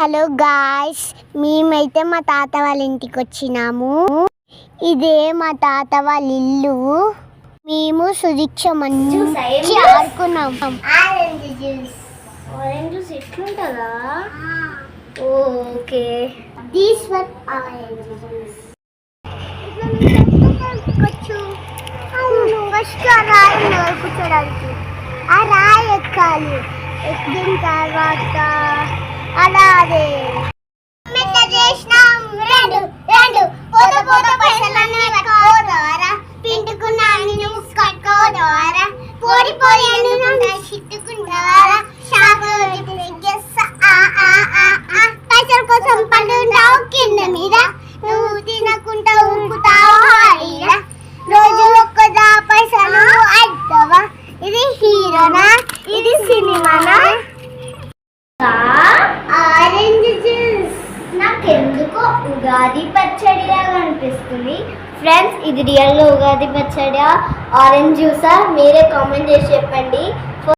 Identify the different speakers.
Speaker 1: Hello guys, మేమైతే మా తాత వాళ్ళ ఇంటికి వచ్చినాము. ఇదే మా తాత వాళ్ళ ఇల్లు. మేము సుదీక్ష మంచి ఆడుకున్నాం. ఆరెంజ్ జ్యూస్ ఎట్లుంటుందా? Okay, this one orange juice. అవును, ఫస్ట్ ఆ రాయి కూర్చోడానికి ఆ రాయి ఎక్కాలి. ఎక్కిన తర్వాత అలా అదే చేసినాం. రెండు రెండు పోత పోత పైసలన్నీ కట్టుకోదోరా, పిండుకున్న అన్ని నువ్వు కట్టుకోదోరా, పోడి పోడి ఎన్నుకుంటా చిట్టుకుంటారా, పైసల కోసం పండుంటావు కింద మీద, నువ్వు తినకుంటా ఉరుకుతావు హాయిగా, రోజు ఒక్కదా పైసలు అద్దవా. ఇది హీరోనా, ఇది సినిమానా? ఆరెంజ్ జ్యూస్ నాకెందుకో ఉగాది పచ్చడి లాగా అనిపిస్తుంది. ఫ్రెండ్స్, ఇది రియల్గా ఉగాది పచ్చడి ఆరెంజ్ జ్యూసా? మీరే కామెంట్ చేసి చెప్పండి.